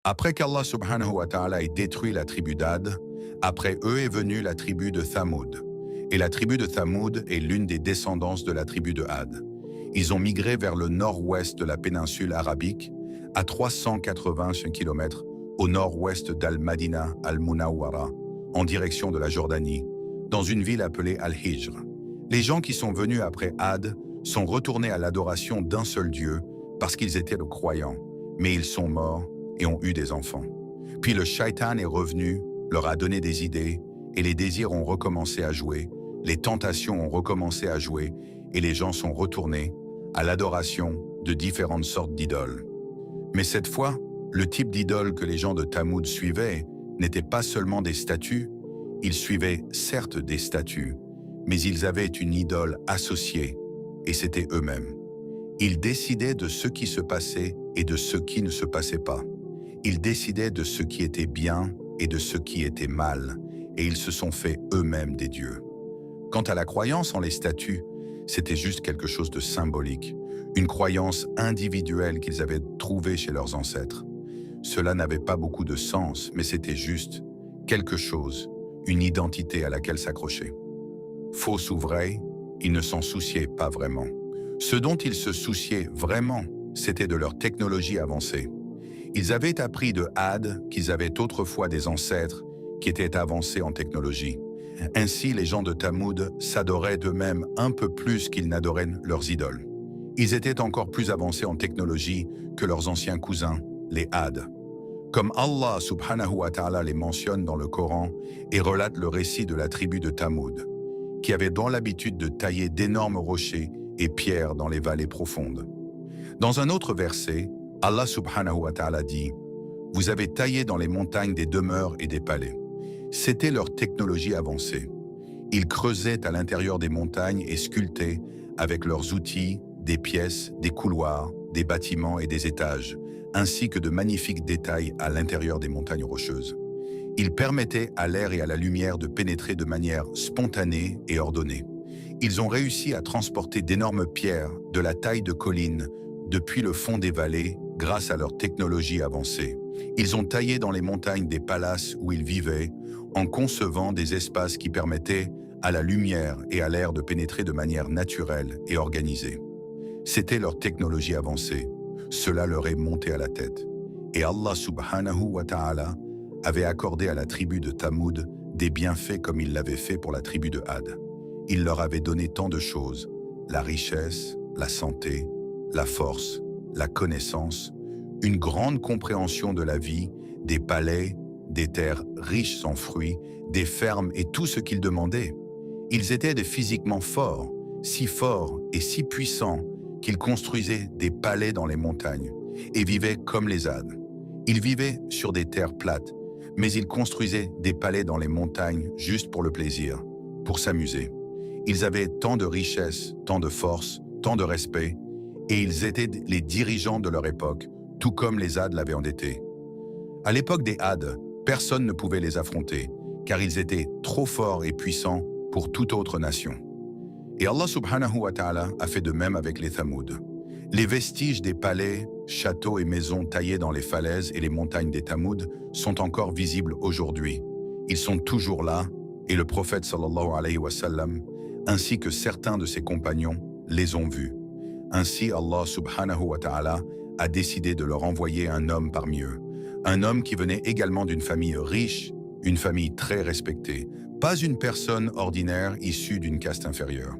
Après qu'Allah subhanahu wa ta'ala ait détruit la tribu d'Ad, après eux est venue la tribu de Thamoud. Et la tribu de Thamoud est l'une des descendances de la tribu de Had. Ils ont migré vers le nord-ouest de la péninsule arabique, à 380 km au nord-ouest d'Al-Madina al-Munawwara, en direction de la Jordanie, dans une ville appelée Al-Hijr. Les gens qui sont venus après Had sont retournés à l'adoration d'un seul Dieu parce qu'ils étaient le croyant, mais ils sont morts et ont eu des enfants. Puis le shaitan est revenu, leur a donné des idées, et les désirs ont recommencé à jouer, les tentations ont recommencé à jouer, et les gens sont retournés à l'adoration de différentes sortes d'idoles. Mais cette fois, le type d'idole que les gens de Thamoud suivaient n'était pas seulement des statues, ils suivaient certes des statues, mais ils avaient une idole associée, et c'était eux-mêmes. Ils décidaient de ce qui se passait et de ce qui ne se passait pas. Ils décidaient de ce qui était bien et de ce qui était mal, et ils se sont fait eux-mêmes des dieux. Quant à la croyance en les statues, c'était juste quelque chose de symbolique, une croyance individuelle qu'ils avaient trouvée chez leurs ancêtres. Cela n'avait pas beaucoup de sens, mais c'était juste quelque chose, une identité à laquelle s'accrocher. Faux ou vrai, ils ne s'en souciaient pas vraiment. Ce dont ils se souciaient vraiment, c'était de leur technologie avancée. Ils avaient appris de Had qu'ils avaient autrefois des ancêtres qui étaient avancés en technologie. Ainsi, les gens de Thamoud s'adoraient d'eux-mêmes un peu plus qu'ils n'adoraient leurs idoles. Ils étaient encore plus avancés en technologie que leurs anciens cousins, les Had. Comme Allah subhanahu wa ta'ala les mentionne dans le Coran et relate le récit de la tribu de Thamoud, qui avait dans l'habitude de tailler d'énormes rochers et pierres dans les vallées profondes. Dans un autre verset, Allah subhanahu wa ta'ala dit « Vous avez taillé dans les montagnes des demeures et des palais ». C'était leur technologie avancée. Ils creusaient à l'intérieur des montagnes et sculptaient, avec leurs outils, des pièces, des couloirs, des bâtiments et des étages, ainsi que de magnifiques détails à l'intérieur des montagnes rocheuses. Ils permettaient à l'air et à la lumière de pénétrer de manière spontanée et ordonnée. Ils ont réussi à transporter d'énormes pierres de la taille de collines depuis le fond des vallées grâce à leur technologie avancée. Ils ont taillé dans les montagnes des palaces où ils vivaient en concevant des espaces qui permettaient à la lumière et à l'air de pénétrer de manière naturelle et organisée. C'était leur technologie avancée. Cela leur est monté à la tête. Et Allah subhanahu wa ta'ala avait accordé à la tribu de Thamoud des bienfaits comme il l'avait fait pour la tribu de Had. Il leur avait donné tant de choses, la richesse, la santé, la force, la connaissance, une grande compréhension de la vie, des palais, des terres riches en fruits, des fermes et tout ce qu'ils demandaient. Ils étaient physiquement forts et si puissants qu'ils construisaient des palais dans les montagnes et vivaient comme les ânes. Ils vivaient sur des terres plates, mais ils construisaient des palais dans les montagnes juste pour le plaisir, pour s'amuser. Ils avaient tant de richesses, tant de force, tant de respect, et ils étaient les dirigeants de leur époque, tout comme les Had l'avaient endetté. À l'époque des Had, personne ne pouvait les affronter, car ils étaient trop forts et puissants pour toute autre nation. Et Allah subhanahu wa ta'ala a fait de même avec les Thamoud. Les vestiges des palais, châteaux et maisons taillés dans les falaises et les montagnes des Thamoud sont encore visibles aujourd'hui. Ils sont toujours là, et le prophète sallallahu alayhi wa sallam, ainsi que certains de ses compagnons, les ont vus. Ainsi, Allah subhanahu wa ta'ala a décidé de leur envoyer un homme parmi eux. Un homme qui venait également d'une famille riche, une famille très respectée. Pas une personne ordinaire issue d'une caste inférieure.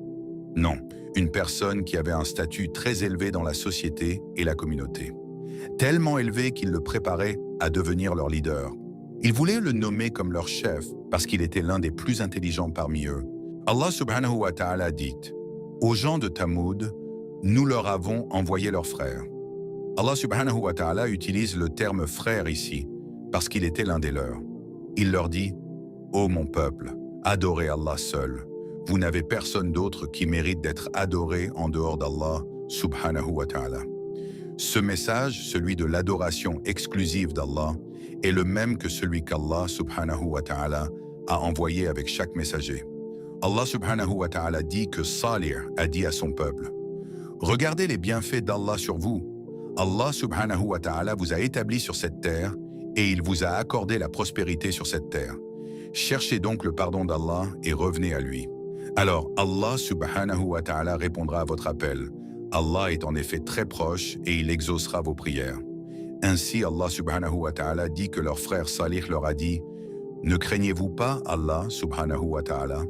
Non, une personne qui avait un statut très élevé dans la société et la communauté. Tellement élevé qu'il le préparait à devenir leur leader. Ils voulaient le nommer comme leur chef parce qu'il était l'un des plus intelligents parmi eux. Allah subhanahu wa ta'ala dit « Aux gens de Thamoud, nous leur avons envoyé leurs frères. » Allah subhanahu wa ta'ala utilise le terme « frère » ici, parce qu'il était l'un des leurs. Il leur dit « Ô mon peuple, adorez Allah seul. Vous n'avez personne d'autre qui mérite d'être adoré en dehors d'Allah subhanahu wa ta'ala. » Ce message, celui de l'adoration exclusive d'Allah, est le même que celui qu'Allah subhanahu wa ta'ala a envoyé avec chaque messager. Allah subhanahu wa ta'ala dit que Salih a dit à son peuple « Regardez les bienfaits d'Allah sur vous. Allah subhanahu wa ta'ala vous a établi sur cette terre et il vous a accordé la prospérité sur cette terre. Cherchez donc le pardon d'Allah et revenez à lui. Alors Allah subhanahu wa ta'ala répondra à votre appel. Allah est en effet très proche et il exaucera vos prières. Ainsi Allah subhanahu wa ta'ala dit que leur frère Salih leur a dit « Ne craignez-vous pas Allah subhanahu wa ta'ala?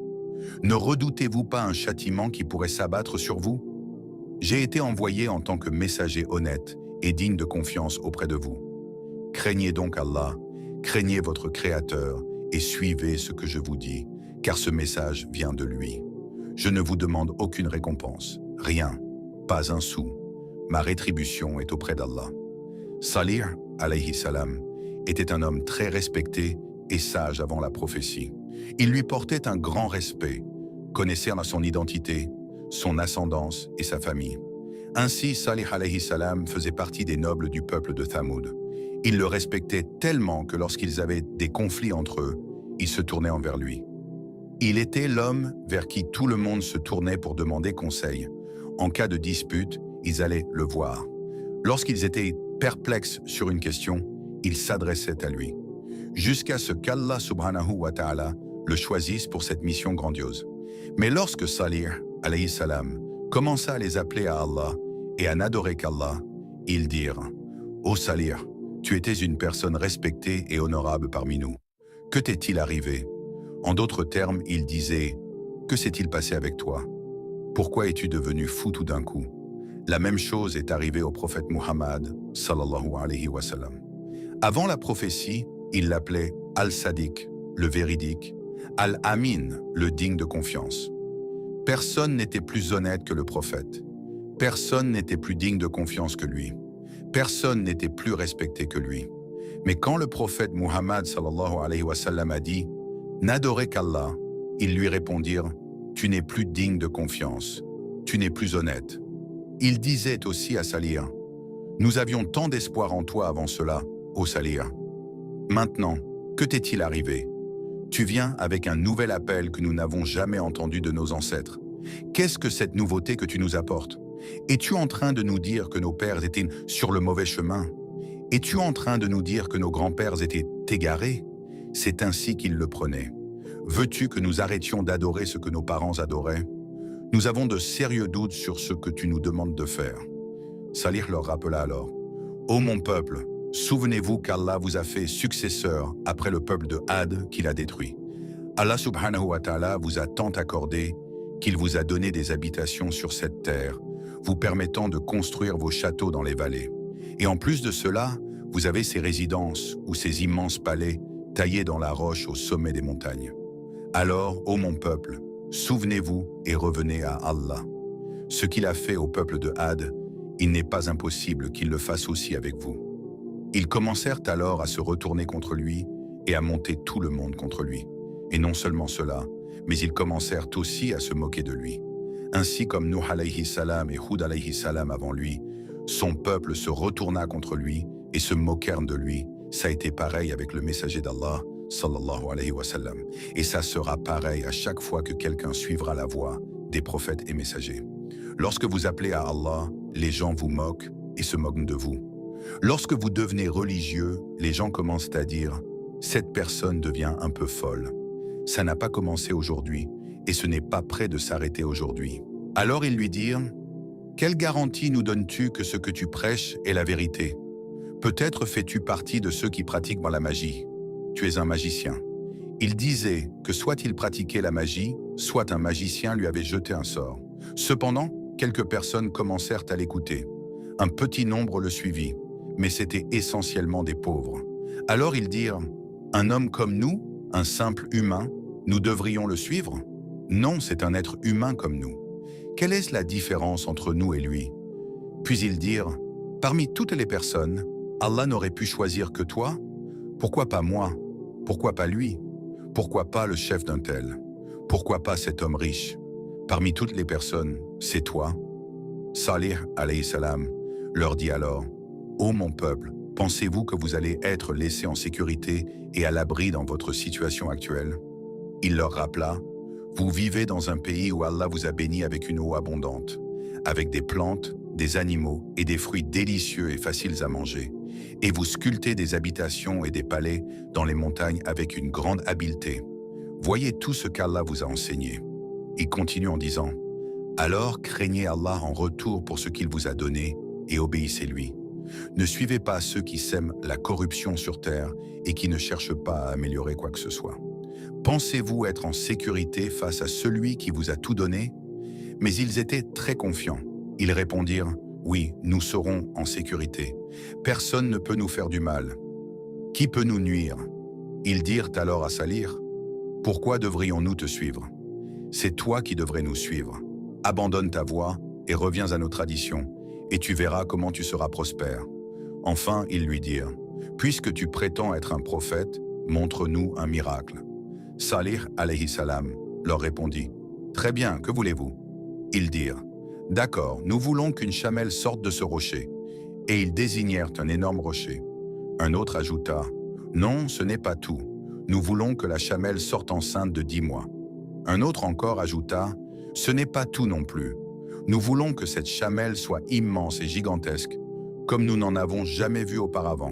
Ne redoutez-vous pas un châtiment qui pourrait s'abattre sur vous? J'ai été envoyé en tant que messager honnête et digne de confiance auprès de vous. Craignez donc Allah, craignez votre Créateur et suivez ce que je vous dis, car ce message vient de lui. Je ne vous demande aucune récompense, rien, pas un sou. Ma rétribution est auprès d'Allah. » Salih, alayhi salam, était un homme très respecté et sage avant la prophétie. Il lui portait un grand respect, connaissait son identité, son ascendance et sa famille. Ainsi, Salih alayhi salam faisait partie des nobles du peuple de Thamoud. Il le respectait tellement que lorsqu'ils avaient des conflits entre eux, ils se tournaient envers lui. Il était l'homme vers qui tout le monde se tournait pour demander conseil. En cas de dispute, ils allaient le voir. Lorsqu'ils étaient perplexes sur une question, ils s'adressaient à lui. Jusqu'à ce qu'Allah subhanahu wa ta'ala le choisisse pour cette mission grandiose. Mais lorsque Salih, alayhi salam, commença à les appeler à Allah et à n'adorer qu'Allah, ils dirent « Ô Salih, tu étais une personne respectée et honorable parmi nous. Que t'est-il arrivé ?» En d'autres termes, ils disaient « Que s'est-il passé avec toi? Pourquoi es-tu devenu fou tout d'un coup ?» La même chose est arrivée au prophète Muhammad, sallallahu alayhi wa sallam. Avant la prophétie, il l'appelait Al-Sadiq, le véridique, Al-Amin, le digne de confiance. Personne n'était plus honnête que le prophète. Personne n'était plus digne de confiance que lui. Personne n'était plus respecté que lui. Mais quand le prophète Muhammad sallallahu alayhi wa sallam a dit « N'adorez qu'Allah », ils lui répondirent « Tu n'es plus digne de confiance, tu n'es plus honnête ». Il disait aussi à Salih « Nous avions tant d'espoir en toi avant cela, ô Salih. Maintenant, que t'est-il arrivé? Tu viens avec un nouvel appel que nous n'avons jamais entendu de nos ancêtres. Qu'est-ce que cette nouveauté que tu nous apportes? Es-tu en train de nous dire que nos pères étaient sur le mauvais chemin? Es-tu en train de nous dire que nos grands-pères étaient égarés? C'est ainsi qu'ils le prenaient. Veux-tu que nous arrêtions d'adorer ce que nos parents adoraient? Nous avons de sérieux doutes sur ce que tu nous demandes de faire. » Salih leur rappela alors « Ô mon peuple, souvenez-vous qu'Allah vous a fait successeur après le peuple de Had qu'il a détruit. Allah subhanahu wa ta'ala vous a tant accordé qu'il vous a donné des habitations sur cette terre, vous permettant de construire vos châteaux dans les vallées. Et en plus de cela, vous avez ces résidences ou ces immenses palais taillés dans la roche au sommet des montagnes. Alors, ô mon peuple, souvenez-vous et revenez à Allah. Ce qu'il a fait au peuple de Had, il n'est pas impossible qu'il le fasse aussi avec vous. » Ils commencèrent alors à se retourner contre lui et à monter tout le monde contre lui. Et non seulement cela, mais ils commencèrent aussi à se moquer de lui. Ainsi comme Nuh alayhi salam et Hud alayhi salam avant lui, son peuple se retourna contre lui et se moquèrent de lui. Ça a été pareil avec le messager d'Allah, sallallahu alayhi wa sallam. Et ça sera pareil à chaque fois que quelqu'un suivra la voie des prophètes et messagers. Lorsque vous appelez à Allah, les gens vous moquent et se moquent de vous. Lorsque vous devenez religieux, les gens commencent à dire « Cette personne devient un peu folle. Ça n'a pas commencé aujourd'hui et ce n'est pas prêt de s'arrêter aujourd'hui. » Alors ils lui dirent « Quelle garantie nous donnes-tu que ce que tu prêches est la vérité? Peut-être fais-tu partie de ceux qui pratiquent la magie. Tu es un magicien. » Il disait que soit il pratiquait la magie, soit un magicien lui avait jeté un sort. Cependant, quelques personnes commencèrent à l'écouter. Un petit nombre le suivit, mais c'était essentiellement des pauvres. Alors ils dirent « Un homme comme nous, un simple humain, nous devrions le suivre? Non, c'est un être humain comme nous. Quelle est la différence entre nous et lui ?» Puis ils dirent « Parmi toutes les personnes, Allah n'aurait pu choisir que toi? Pourquoi pas moi? Pourquoi pas lui? Pourquoi pas le chef d'un tel? Pourquoi pas cet homme riche? Parmi toutes les personnes, c'est toi. » Salih, alayhi salam, leur dit alors « Ô mon peuple, pensez-vous que vous allez être laissés en sécurité et à l'abri dans votre situation actuelle ?» Il leur rappela « Vous vivez dans un pays où Allah vous a béni avec une eau abondante, avec des plantes, des animaux et des fruits délicieux et faciles à manger. Et vous sculptez des habitations et des palais dans les montagnes avec une grande habileté. Voyez tout ce qu'Allah vous a enseigné. Il continue en disant, alors craignez Allah en retour pour ce qu'il vous a donné et obéissez-lui. Ne suivez pas ceux qui sèment la corruption sur terre et qui ne cherchent pas à améliorer quoi que ce soit. Pensez-vous être en sécurité face à celui qui vous a tout donné? Mais ils étaient très confiants. Ils répondirent, oui, nous serons en sécurité. Personne ne peut nous faire du mal. Qui peut nous nuire? Ils dirent alors à Salih, pourquoi devrions-nous te suivre? C'est toi qui devrais nous suivre. Abandonne ta voie et reviens à nos traditions, et tu verras comment tu seras prospère. Enfin, ils lui dirent, puisque tu prétends être un prophète, montre-nous un miracle. Salih alayhi salam leur répondit, très bien, que voulez-vous? Ils dirent, d'accord, nous voulons qu'une chamelle sorte de ce rocher. Et ils désignèrent un énorme rocher. Un autre ajouta, non, ce n'est pas tout. Nous voulons que la chamelle sorte enceinte de 10 mois. Un autre encore ajouta, ce n'est pas tout non plus. Nous voulons que cette chamelle soit immense et gigantesque, comme nous n'en avons jamais vu auparavant.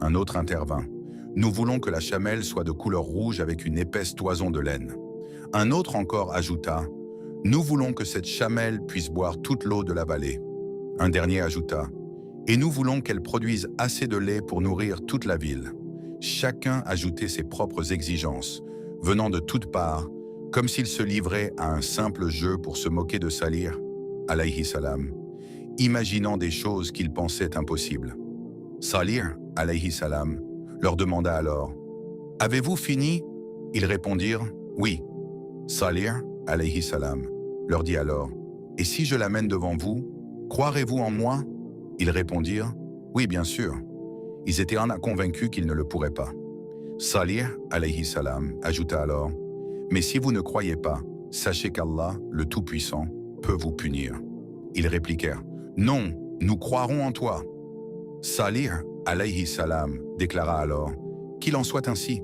Un autre intervint, nous voulons que la chamelle soit de couleur rouge avec une épaisse toison de laine. Un autre encore ajouta, nous voulons que cette chamelle puisse boire toute l'eau de la vallée. Un dernier ajouta, et nous voulons qu'elle produise assez de lait pour nourrir toute la ville. Chacun ajoutait ses propres exigences, venant de toutes parts, comme s'il se livrait à un simple jeu pour se moquer de Salih, alayhi salam, imaginant des choses qu'il pensait impossibles. Salih, alayhi salam, leur demanda alors, « Avez-vous fini ?» Ils répondirent, « Oui. » Salih, alayhi salam, leur dit alors, « Et si je l'amène devant vous, croirez-vous en moi ?» Ils répondirent, « Oui, bien sûr. » Ils étaient convaincus qu'ils ne le pourraient pas. Salih, alayhi salam, ajouta alors, « Mais si vous ne croyez pas, sachez qu'Allah, le Tout-Puissant, peut vous punir. » Ils répliquèrent, « Non, nous croirons en toi. » Salih, alayhi salam, déclara alors, « Qu'il en soit ainsi. »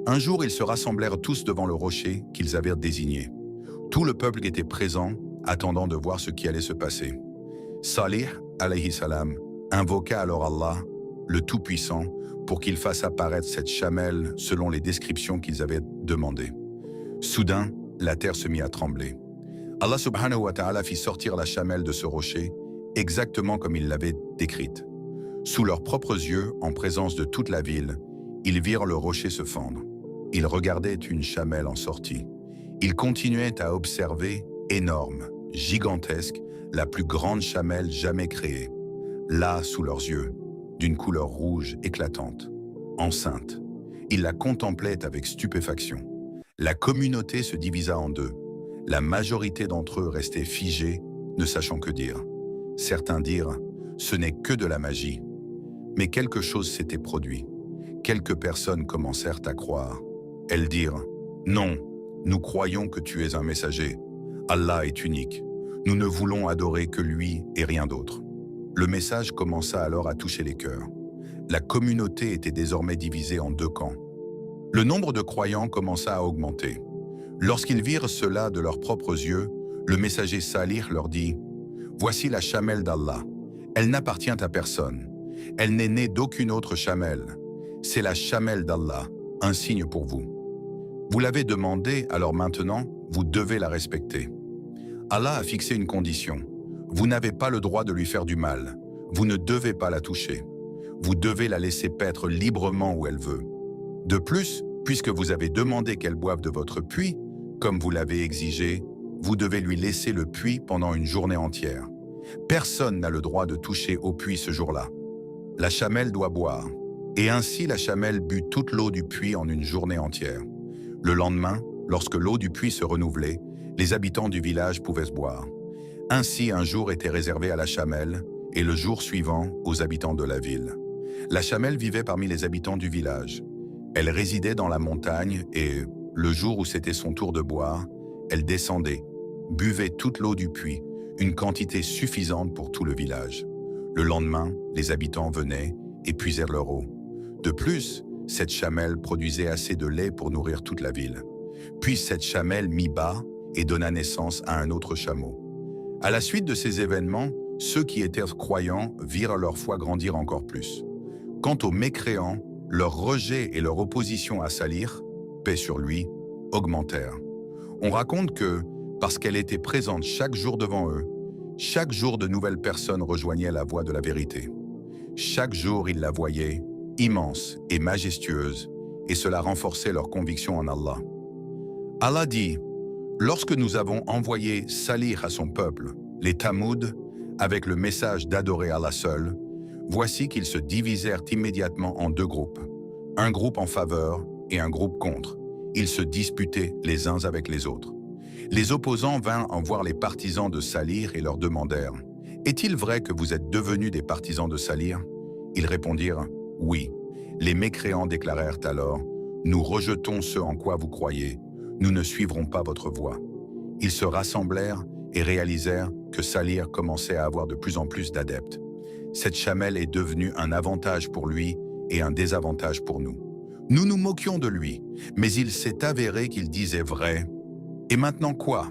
Un jour, ils se rassemblèrent tous devant le rocher qu'ils avaient désigné. Tout le peuple était présent, attendant de voir ce qui allait se passer. Salih, alayhi salam, invoqua alors Allah, le Tout-Puissant, pour qu'il fasse apparaître cette chamelle selon les descriptions qu'ils avaient demandées. Soudain, la terre se mit à trembler. Allah subhanahu wa ta'ala fit sortir la chamelle de ce rocher, exactement comme il l'avait décrite. Sous leurs propres yeux, en présence de toute la ville, ils virent le rocher se fendre. Ils regardaient une chamelle en sortie. Ils continuaient à observer, énorme, gigantesque, la plus grande chamelle jamais créée. Là, sous leurs yeux, d'une couleur rouge éclatante, enceinte. Ils la contemplaient avec stupéfaction. La communauté se divisa en deux. La majorité d'entre eux restaient figés, ne sachant que dire. Certains dirent, ce n'est que de la magie. Mais quelque chose s'était produit. Quelques personnes commencèrent à croire. Elles dirent, non, nous croyons que tu es un messager. Allah est unique. Nous ne voulons adorer que lui et rien d'autre. Le message commença alors à toucher les cœurs. La communauté était désormais divisée en deux camps. Le nombre de croyants commença à augmenter. Lorsqu'ils virent cela de leurs propres yeux, le messager Salih leur dit, « Voici la chamelle d'Allah. Elle n'appartient à personne. Elle n'est née d'aucune autre chamelle. C'est la chamelle d'Allah, un signe pour vous. Vous l'avez demandé, alors maintenant, vous devez la respecter. Allah a fixé une condition. Vous n'avez pas le droit de lui faire du mal. Vous ne devez pas la toucher. Vous devez la laisser paître librement où elle veut. De plus, puisque vous avez demandé qu'elle boive de votre puits, comme vous l'avez exigé, vous devez lui laisser le puits pendant une journée entière. Personne n'a le droit de toucher au puits ce jour-là. La chamelle doit boire. Et ainsi la chamelle but toute l'eau du puits en une journée entière. Le lendemain, lorsque l'eau du puits se renouvelait, les habitants du village pouvaient se boire. Ainsi, un jour était réservé à la chamelle et le jour suivant aux habitants de la ville. La chamelle vivait parmi les habitants du village. Elle résidait dans la montagne et, le jour où c'était son tour de boire, elle descendait, buvait toute l'eau du puits, une quantité suffisante pour tout le village. Le lendemain, les habitants venaient et puisèrent leur eau. De plus, cette chamelle produisait assez de lait pour nourrir toute la ville. Puis cette chamelle mit bas et donna naissance à un autre chameau. À la suite de ces événements, ceux qui étaient croyants virent leur foi grandir encore plus. Quant aux mécréants, leur rejet et leur opposition à Salih, paix sur lui, augmentèrent. On raconte que, parce qu'elle était présente chaque jour devant eux, chaque jour de nouvelles personnes rejoignaient la voie de la vérité. Chaque jour, ils la voyaient, immense et majestueuse, et cela renforçait leur conviction en Allah. Allah dit, « Lorsque nous avons envoyé Salih à son peuple, les Tamoud, avec le message d'adorer Allah seul, voici qu'ils se divisèrent immédiatement en deux groupes, un groupe en faveur et un groupe contre. Ils se disputaient les uns avec les autres. Les opposants vinrent en voir les partisans de Salih et leur demandèrent, « Est-il vrai que vous êtes devenus des partisans de Salih ?» Ils répondirent, « Oui. » Les mécréants déclarèrent alors, « Nous rejetons ce en quoi vous croyez. Nous ne suivrons pas votre voie. » Ils se rassemblèrent et réalisèrent que Salih commençait à avoir de plus en plus d'adeptes. Cette chamelle est devenue un avantage pour lui et un désavantage pour nous. Nous nous moquions de lui, mais il s'est avéré qu'il disait vrai. Et maintenant quoi?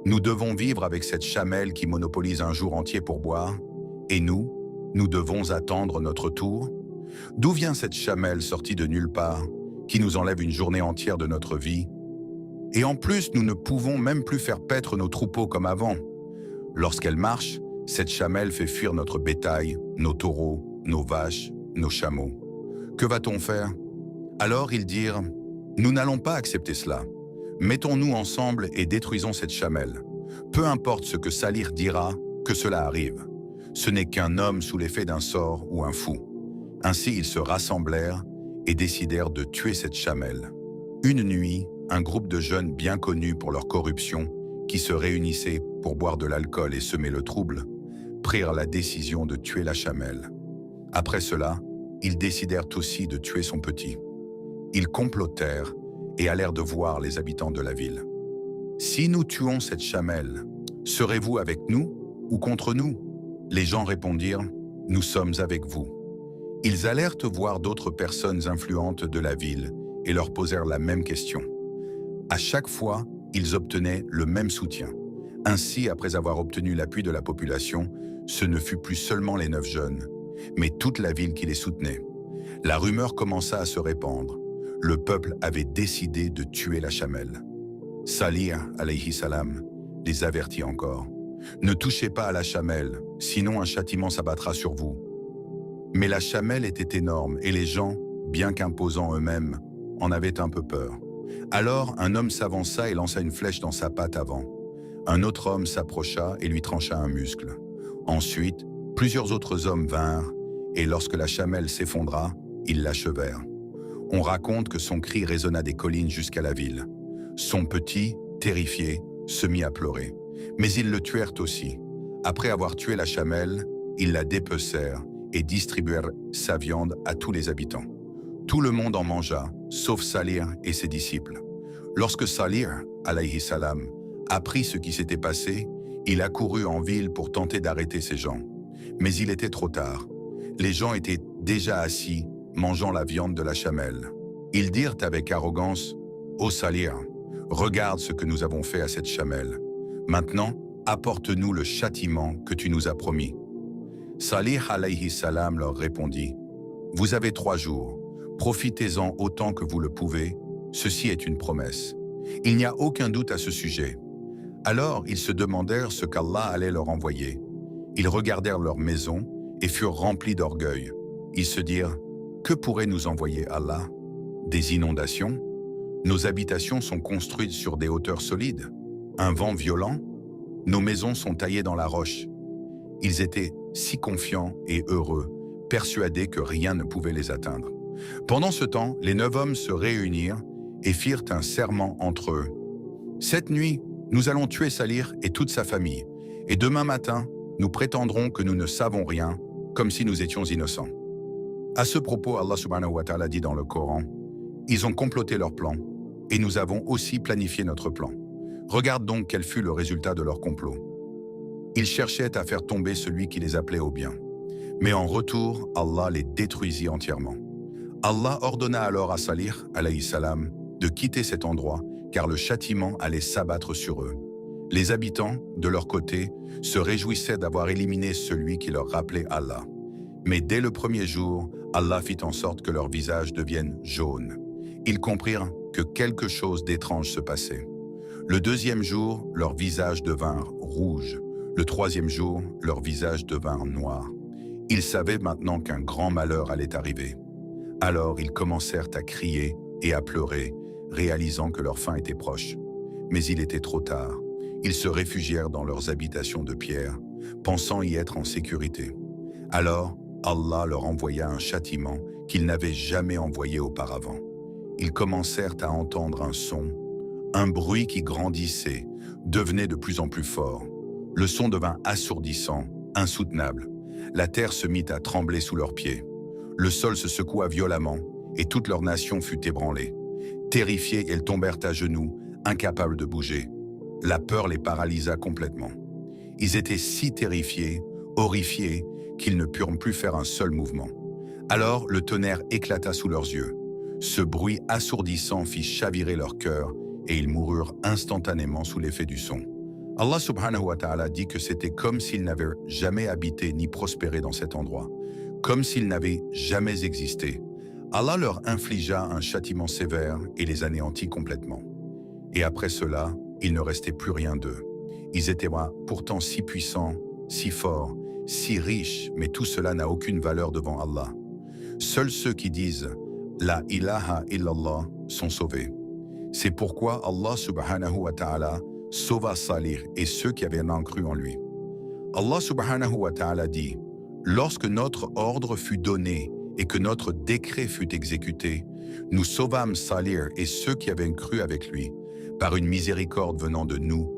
Nous devons vivre avec cette chamelle qui monopolise un jour entier pour boire, et nous devons attendre notre tour? D'où vient cette chamelle sortie de nulle part, qui nous enlève une journée entière de notre vie? Et en plus, nous ne pouvons même plus faire paître nos troupeaux comme avant. Lorsqu'elle marche, cette chamelle fait fuir notre bétail, nos taureaux, nos vaches, nos chameaux. Que va-t-on faire? Alors ils dirent, « Nous n'allons pas accepter cela. Mettons-nous ensemble et détruisons cette chamelle. Peu importe ce que Salih dira, que cela arrive. Ce n'est qu'un homme sous l'effet d'un sort ou un fou. » Ainsi ils se rassemblèrent et décidèrent de tuer cette chamelle. Une nuit, un groupe de jeunes bien connus pour leur corruption, qui se réunissaient pour boire de l'alcool et semer le trouble, prirent la décision de tuer la chamelle. Après cela, ils décidèrent aussi de tuer son petit. Ils complotèrent et allèrent de voir les habitants de la ville. « Si nous tuons cette chamelle, serez-vous avec nous ou contre nous ?» Les gens répondirent, « Nous sommes avec vous. » Ils allèrent voir d'autres personnes influentes de la ville et leur posèrent la même question. À chaque fois, ils obtenaient le même soutien. Ainsi, après avoir obtenu l'appui de la population, ce ne fut plus seulement les 9 jeunes, mais toute la ville qui les soutenait. La rumeur commença à se répandre. Le peuple avait décidé de tuer la chamelle. Salih, alayhi salam, les avertit encore. « Ne touchez pas à la chamelle, sinon un châtiment s'abattra sur vous. » Mais la chamelle était énorme et les gens, bien qu'imposants eux-mêmes, en avaient un peu peur. Alors un homme s'avança et lança une flèche dans sa patte avant. Un autre homme s'approcha et lui trancha un muscle. Ensuite, plusieurs autres hommes vinrent et lorsque la chamelle s'effondra, ils l'achevèrent. On raconte que son cri résonna des collines jusqu'à la ville. Son petit, terrifié, se mit à pleurer. Mais ils le tuèrent aussi. Après avoir tué la chamelle, ils la dépecèrent et distribuèrent sa viande à tous les habitants. Tout le monde en mangea, sauf Salih et ses disciples. Lorsque Salih, alayhi salam, apprit ce qui s'était passé, il accourut en ville pour tenter d'arrêter ces gens. Mais il était trop tard. Les gens étaient déjà assis, mangeant la viande de la chamelle. Ils dirent avec arrogance, « Ô Salih, regarde ce que nous avons fait à cette chamelle. Maintenant, apporte-nous le châtiment que tu nous as promis. » Salih alayhi salam leur répondit, « Vous avez 3 jours, profitez-en autant que vous le pouvez, ceci est une promesse. Il n'y a aucun doute à ce sujet. » Alors ils se demandèrent ce qu'Allah allait leur envoyer. Ils regardèrent leur maison et furent remplis d'orgueil. Ils se dirent, « Que pourrait nous envoyer Allah? Des inondations? Nos habitations sont construites sur des hauteurs solides. Un vent violent? Nos maisons sont taillées dans la roche. » Ils étaient si confiants et heureux, persuadés que rien ne pouvait les atteindre. Pendant ce temps, les 9 hommes se réunirent et firent un serment entre eux. « Cette nuit, nous allons tuer Salih et toute sa famille, et demain matin, nous prétendrons que nous ne savons rien, comme si nous étions innocents. » À ce propos, Allah subhanahu wa ta'ala dit dans le Coran, « Ils ont comploté leur plan, et nous avons aussi planifié notre plan. Regarde donc quel fut le résultat de leur complot. Ils cherchaient à faire tomber celui qui les appelait au bien. Mais en retour, Allah les détruisit entièrement. Allah ordonna alors à Salih, alayhi salam, de quitter cet endroit, car le châtiment allait s'abattre sur eux. Les habitants, de leur côté, se réjouissaient d'avoir éliminé celui qui leur rappelait Allah. Mais dès le premier jour, Allah fit en sorte que leurs visages deviennent jaunes. Ils comprirent que quelque chose d'étrange se passait. Le deuxième jour, leurs visages devinrent rouges. Le troisième jour, leurs visages devinrent noirs. Ils savaient maintenant qu'un grand malheur allait arriver. Alors ils commencèrent à crier et à pleurer, réalisant que leur fin était proche. Mais il était trop tard. Ils se réfugièrent dans leurs habitations de pierre, pensant y être en sécurité. Alors, Allah leur envoya un châtiment qu'ils n'avaient jamais envoyé auparavant. Ils commencèrent à entendre un bruit qui grandissait, devenait de plus en plus fort. Le son devint assourdissant, insoutenable. La terre se mit à trembler sous leurs pieds. Le sol se secoua violemment et toute leur nation fut ébranlée. Terrifiés, ils tombèrent à genoux, incapables de bouger. La peur les paralysa complètement. Ils étaient si terrifiés, horrifiés, qu'ils ne purent plus faire un seul mouvement. Alors le tonnerre éclata sous leurs yeux. Ce bruit assourdissant fit chavirer leur cœur et ils moururent instantanément sous l'effet du son. Allah subhanahu wa ta'ala dit que c'était comme s'ils n'avaient jamais habité ni prospéré dans cet endroit, comme s'ils n'avaient jamais existé. Allah leur infligea un châtiment sévère et les anéantit complètement. Et après cela, il ne restait plus rien d'eux. Ils étaient pourtant si puissants, si forts, si riches, mais tout cela n'a aucune valeur devant Allah. Seuls ceux qui disent « La ilaha illallah » sont sauvés. C'est pourquoi Allah subhanahu wa ta'ala sauva Salih et ceux qui avaient cru en lui. Allah subhanahu wa ta'ala dit « Lorsque notre ordre fut donné et que notre décret fut exécuté, nous sauvâmes Salih et ceux qui avaient cru avec lui, par une miséricorde venant de nous,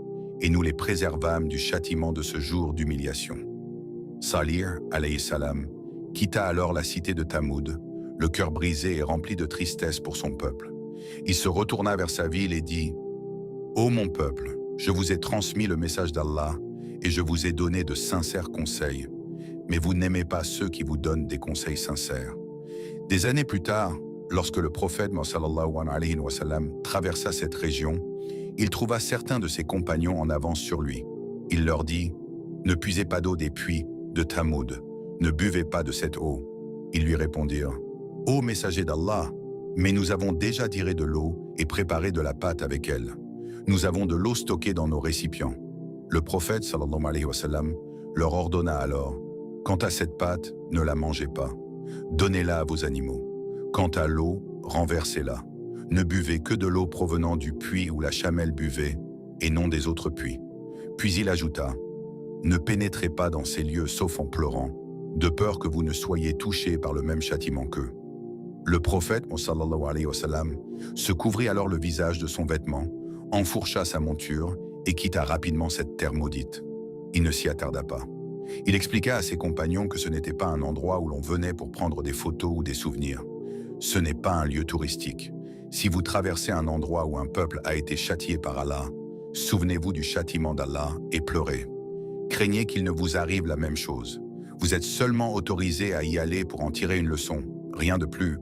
et nous les préservâmes du châtiment de ce jour d'humiliation. » Salih, alayhi salam, quitta alors la cité de Thamoud, le cœur brisé et rempli de tristesse pour son peuple. Il se retourna vers sa ville et dit « Ô mon peuple, je vous ai transmis le message d'Allah et je vous ai donné de sincères conseils, mais vous n'aimez pas ceux qui vous donnent des conseils sincères. » Des années plus tard, lorsque le prophète sallallahu alayhi wa sallam traversa cette région, il trouva certains de ses compagnons en avance sur lui. Il leur dit « Ne puisez pas d'eau des puits de Thamoud, ne buvez pas de cette eau. » Ils lui répondirent « Ô messager d'Allah, mais nous avons déjà tiré de l'eau et préparé de la pâte avec elle. Nous avons de l'eau stockée dans nos récipients. » Le prophète sallallahu alayhi wa sallam leur ordonna alors « Quant à cette pâte, ne la mangez pas. Donnez-la à vos animaux. Quant à l'eau, renversez-la. Ne buvez que de l'eau provenant du puits où la chamelle buvait, et non des autres puits. » Puis il ajouta « Ne pénétrez pas dans ces lieux sauf en pleurant, de peur que vous ne soyez touchés par le même châtiment qu'eux. » Le prophète, sallallahu alayhi wa sallam, se couvrit alors le visage de son vêtement, enfourcha sa monture et quitta rapidement cette terre maudite. Il ne s'y attarda pas. Il expliqua à ses compagnons que ce n'était pas un endroit où l'on venait pour prendre des photos ou des souvenirs. Ce n'est pas un lieu touristique. Si vous traversez un endroit où un peuple a été châtié par Allah, souvenez-vous du châtiment d'Allah et pleurez. Craignez qu'il ne vous arrive la même chose. Vous êtes seulement autorisé à y aller pour en tirer une leçon, rien de plus.